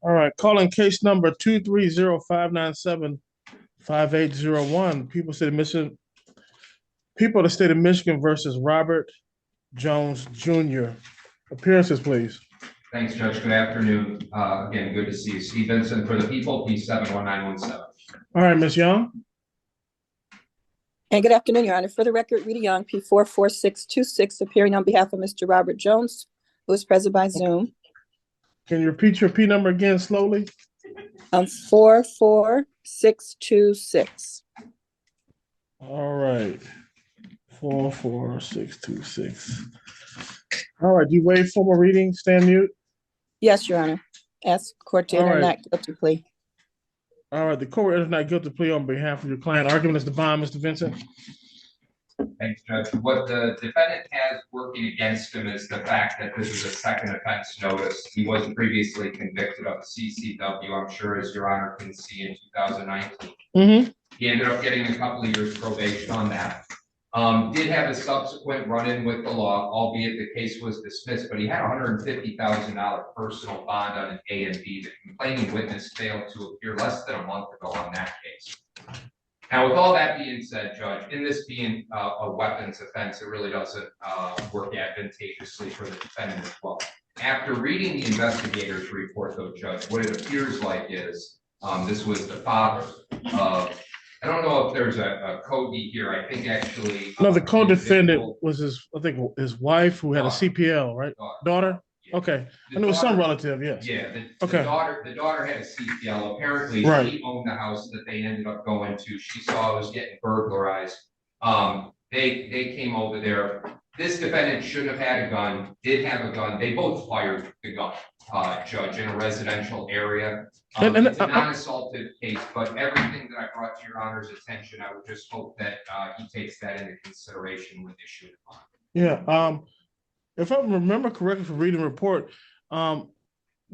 All right, calling case number 230-597-5801. People of the state of Michigan versus Robert Jones Jr. Appearances, please. Thanks, Judge. Good afternoon. Again, good to see you. Steve Vincent for the people, P71917. All right, Ms. Young. And good afternoon, Your Honor. For the record, Rita Young, P44626, appearing on behalf of Mr. Robert Jones, who is present by Zoom. Can you repeat your P number again slowly? 44626. All right. 44626. All right. Do you waive formal reading? Stand mute. Yes, Your Honor. Ask court to enter not guilty plea. All right. The court enters not guilty plea on behalf of your client. Argument is the bond, Mr. Vincent. Thanks, Judge. What the defendant has working against him is the fact that this is a second offense notice. He wasn't previously convicted of a CCW, I'm sure, as Your Honor can see, in 2019. He ended up getting a couple of years probation on that. Did have a subsequent run-in with the law, albeit the case was dismissed, but he had $150,000 personal bond on an A and B. The complaining witness failed to appear less than a month ago on that case. Now, with all that being said, Judge, in this being a weapons offense, it really doesn't work advantageously for the defendant as well. After reading the investigator's report, though, Judge, what it appears like is this was the father of, I don't know if there's a Cody here. I think actually. No, the co-defendant was his wife who had a CPL, right? Daughter? Yeah. Okay. And it was some relative, yes. Yeah. The daughter had a CPL. Apparently, She owned the house that they ended up going to. She saw it was getting burglarized. They came over there. This defendant shouldn't have had a gun, did have a gun. They both fired the gun, Judge, in a residential area. It's a non-assaultive case, but everything that I brought to Your Honor's attention, I would just hope that he takes that into consideration when issuing a bond. Yeah. If I remember correctly from reading the report,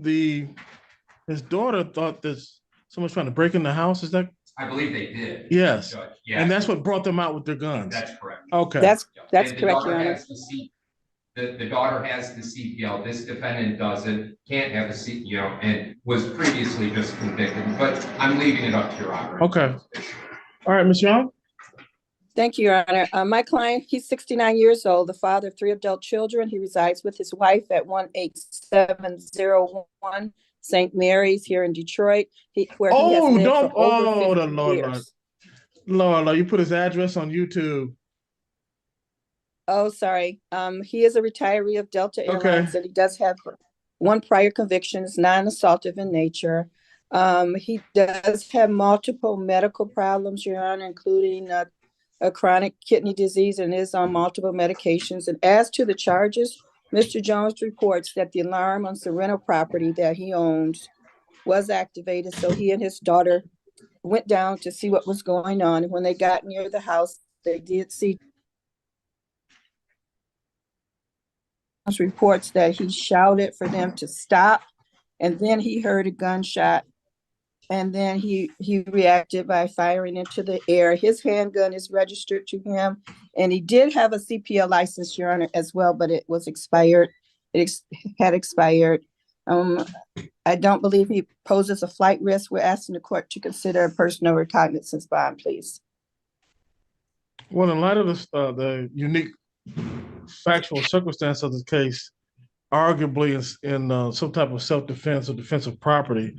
his daughter thought that someone's trying to break in the house. Is that? I believe they did. Yes. Yeah. And that's what brought them out with their guns. That's correct. Okay. That's correct, Your Honor. The daughter has the CPL. This defendant doesn't, can't have a CPL, and was previously just convicted. But I'm leaving it up to Your Honor. Okay. All right, Ms. Young. Thank you, Your Honor. My client, he's 69 years old, the father of 3 adult children. He resides with his wife at 18701 St. Mary's here in Detroit, where he has lived for over 50 years. Lord, you put his address on YouTube. Oh, sorry. He is a retiree of Delta Airlines, and he does have one prior conviction. It's non-assaultive in nature. He does have multiple medical problems, Your Honor, including a chronic kidney disease, and is on multiple medications. And as to the charges, Mr. Jones reports that the alarm on the rental property that he owns was activated. So he and his daughter went down to see what was going on. And when they got near the house, they did see reports that he shouted for them to stop. And then he heard a gunshot. And then he reacted by firing into the air. His handgun is registered to him. And he did have a CPL license, Your Honor, as well, but it was expired. It had expired. I don't believe he poses a flight risk. We're asking the court to consider a personal recognizance bond, please. Well, in light of the unique factual circumstance of this case, arguably in some type of self-defense or defense of property,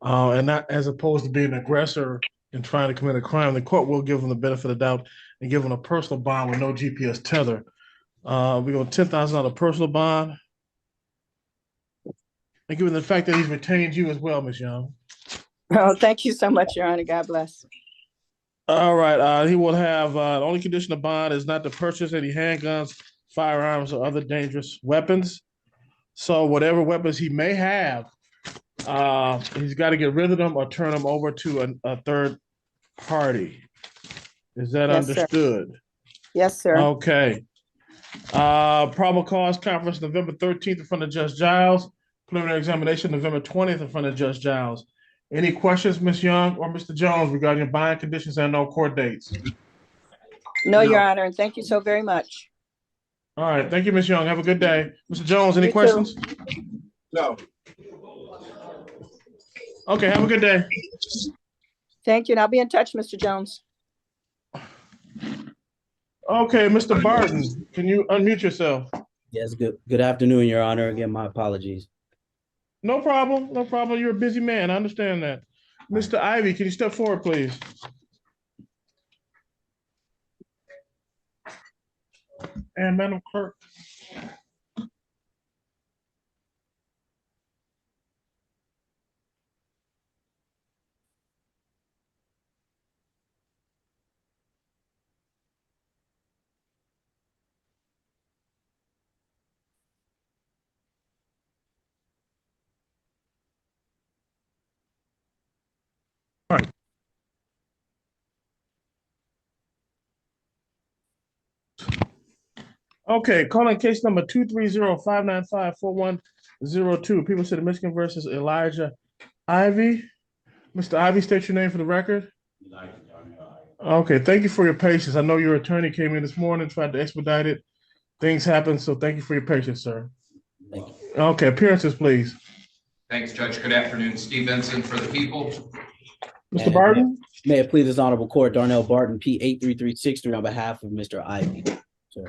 and not as opposed to being an aggressor and trying to commit a crime, the court will give him the benefit of the doubt and give him a personal bond with no GPS tether. We go $10,000 personal bond. And given the fact that he's retained you as well, Ms. Young. Oh, thank you so much, Your Honor. God bless. All right. He will have the only condition of bond is not to purchase any handguns, firearms, or other dangerous weapons. So whatever weapons he may have, he's got to get rid of them or turn them over to a third party. Is that understood? Sir. Yes, sir. Okay. Probable cause conference November 13th in front of Judge Giles. Preliminary examination November 20th in front of Judge Giles. Any questions, Ms. Young or Mr. Jones, regarding bond conditions and no court dates? No, Your Honor, and thank you so very much. All right. Thank you, Ms. Young. Have a good day. Mr. Jones, any questions? No. Okay, have a good day. Thank you, and I'll be in touch, Mr. Jones. Okay, Mr. Barton, can you unmute yourself? Yes, good afternoon, Your Honor. Again, my apologies. No problem, no problem. You're a busy man. I understand that. Mr. Ivy, can you step forward, please? And Madam Clerk. All right. Okay, calling case number 230-595-4102. People City, Michigan versus Elijah Ivy. Mr. Ivy, state your name for the record. Okay, thank you for your patience. I know your attorney came in this morning, tried to expedite it. Things happen, so thank you for your patience, sir. Thank you. Okay, appearances, please. Thanks, Judge. Good afternoon. Steve Vincent for the people. Mr. Barton? May it please this honorable court, Darnell Barton, P83363 on behalf of Mr. Ivy. Sir.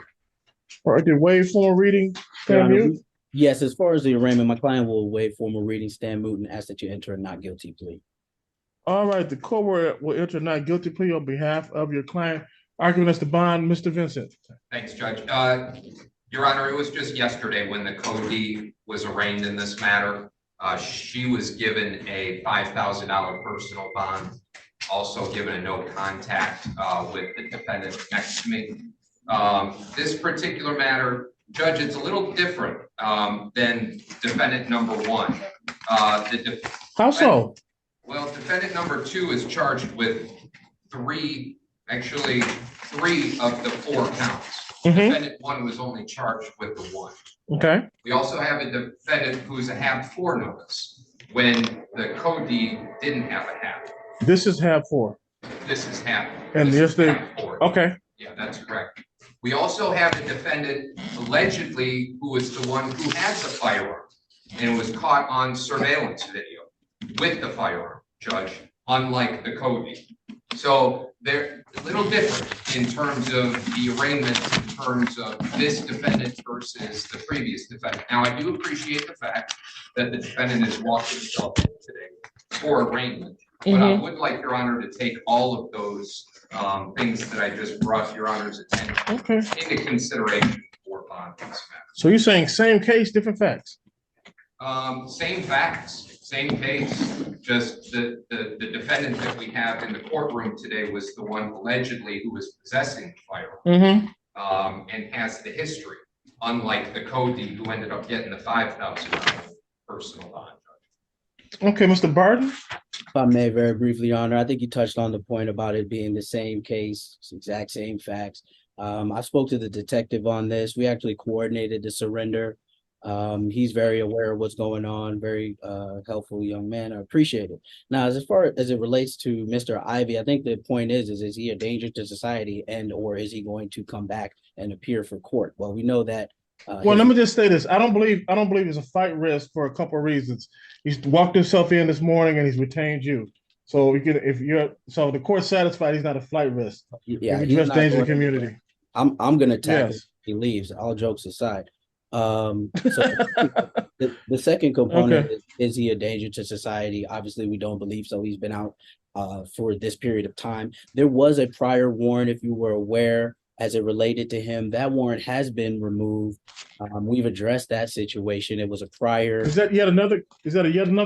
All right, did waive formal reading, stand mute? Yes, as far as the arraignment, my client will waive formal reading, stand mute, and ask that you enter a not guilty plea. All right, the court will enter not guilty plea on behalf of your client. Arguing as the bond, Mr. Vincent. Thanks, Judge. Your Honor, it was just yesterday when the Cody was arraigned in this matter. She was given a $5,000 personal bond, also given a no contact with the defendant next to me. This particular matter, Judge, it's a little different than defendant number one. How so? Well, defendant number two is charged with three of the four counts. Defendant one was only charged with the one. Okay. We also have a defendant who's a HAB 4 notice when the Cody didn't have a HAB. This is HAB 4. This is HAB. And this yes, HAB 4. Okay. Yeah, that's correct. We also have a defendant allegedly who was the one who had the firearm and was caught on surveillance video with the firearm, Judge, unlike the Cody. So they're a little different in terms of the arraignment, in terms of this defendant versus the previous defendant. Now, I do appreciate the fact that the defendant is walking himself in today for arraignment, but I would like Your Honor to take all of those things that I just brought to Your Honor's attention into consideration for bond in this matter. So you're saying same case, different facts? Same facts. Same case, just the defendant that we have in the courtroom today was the one allegedly who was possessing the firearm and has the history, unlike the Cody who ended up getting the $5,000 personal bond. Okay, Mr. Barton? If I may, very briefly, Your Honor, I think you touched on the point about it being the same case, exact same facts. I spoke to the detective on this. We actually coordinated the surrender. He's very aware of what's going on, very helpful young man. I appreciate it. Now, as far as it relates to Mr. Ivy, I think the point is he a danger to society or is he going to come back and appear for court? Well, we know that. Well, let me just say this. I don't believe it's a fight risk for a couple of reasons. He's walked himself in this morning and he's retained you. So the court's satisfied he's not a flight risk. Yeah, he's just danger to the community. I'm gonna tackle if he leaves, all jokes aside. So the second component is he a danger to society? Obviously, we don't believe so. He's been out for this period of time. There was a prior warrant, if you were aware, as it related to him. That warrant has been removed. We've addressed that situation. It was a prior. Is that yet another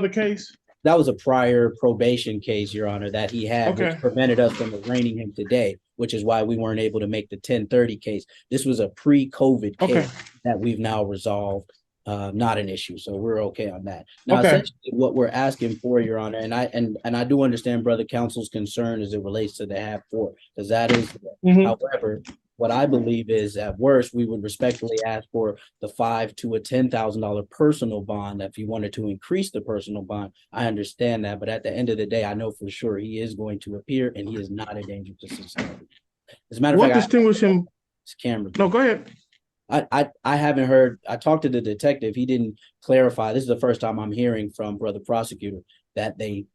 case? That was a prior probation case, Your Honor, that he had, which prevented us from arraigning him today, which is why we weren't able to make the 1030 case. This was a pre-COVID case that we've now resolved, not an issue. So we're okay on that. Now, essentially what we're asking for, Your Honor, and I do understand brother counsel's concern as it relates to the HAB 4, because that is, however, what I believe is at worst, we would respectfully ask for the $5,000 to a $10,000 personal bond. If you wanted to increase the personal bond, I understand that. But at the end of the day, I know for sure he is going to appear and he is not a danger to society. As a matter of fact, what distinguishes him? Camera. No, go ahead. I haven't heard. I talked to the detective. He didn't clarify. This is the first time I'm hearing from brother prosecutor that they,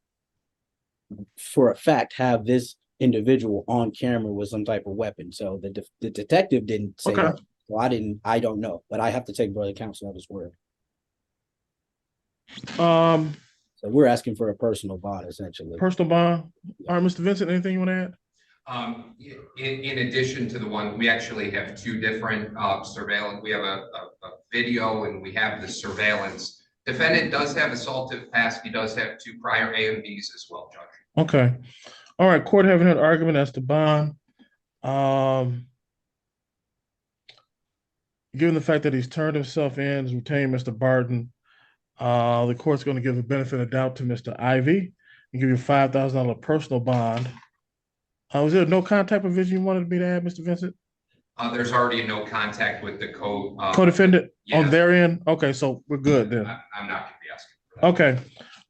for a fact, have this individual on camera with some type of weapon. So the detective didn't say Okay. that. So I don't know, but I have to take brother counsel at his word. Um, So we're asking for a personal bond, essentially. personal bond. All right, Mr. Vincent, anything you want to add? In addition to the one, we actually have two different surveillance. We have a video and we have the surveillance. Defendant does have assaultive past. He does have 2 prior AMVs as well, Judge. Okay. All right, court having an argument as to bond. Given the fact that he's turned himself in, has retained Mr. Barton, the court's going to give the benefit of doubt to Mr. Ivy and give you a $5,000 personal bond. Was there no contact provision you wanted me to add, Mr. Vincent? There's already no contact with the Co-defendant yes. on their end? Okay, so we're good then. I'm not going to be asking for that. Okay.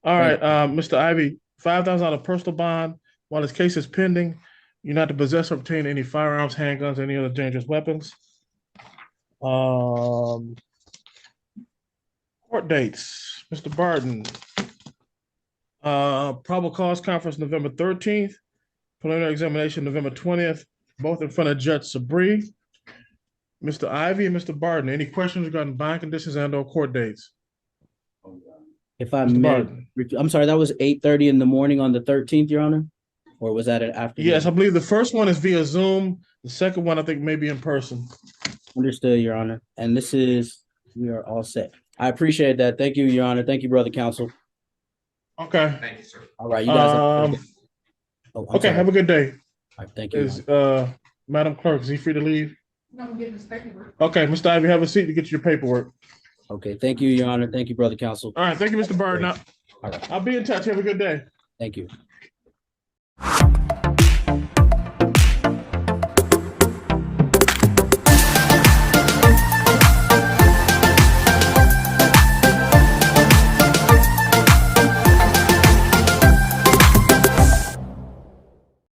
All right, Mr. Ivy, $5,000 personal bond. While this case is pending, you're not to possess or obtain any firearms, handguns, any other dangerous weapons. Court dates, Mr. Barton. Probable cause conference November 13th, preliminary examination November 20th, both in front of Judge Sabri. Mr. Ivy and Mr. Barton, any questions regarding bond conditions and/or court dates? If I Mr. may, Barton. I'm sorry, that was 8:30 in the morning on the 13th, Your Honor? Or was that an afternoon? Yes, I believe the first one is via Zoom. The second one, I think, may be in person. Understood, Your Honor. And we are all set. I appreciate that. Thank you, Your Honor. Thank you, brother counsel. Okay. Thank you, sir. All right, you guys. Okay, have a good day. All right, thank you. Is Madam Clerk, is he free to leave? No, I'm getting his paperwork. Okay, Mr. Ivy, have a seat to get your paperwork. Okay, thank you, Your Honor. Thank you, brother counsel. All right, thank you, Mr. Barton. All right, I'll be in touch. Have a good day. thank you.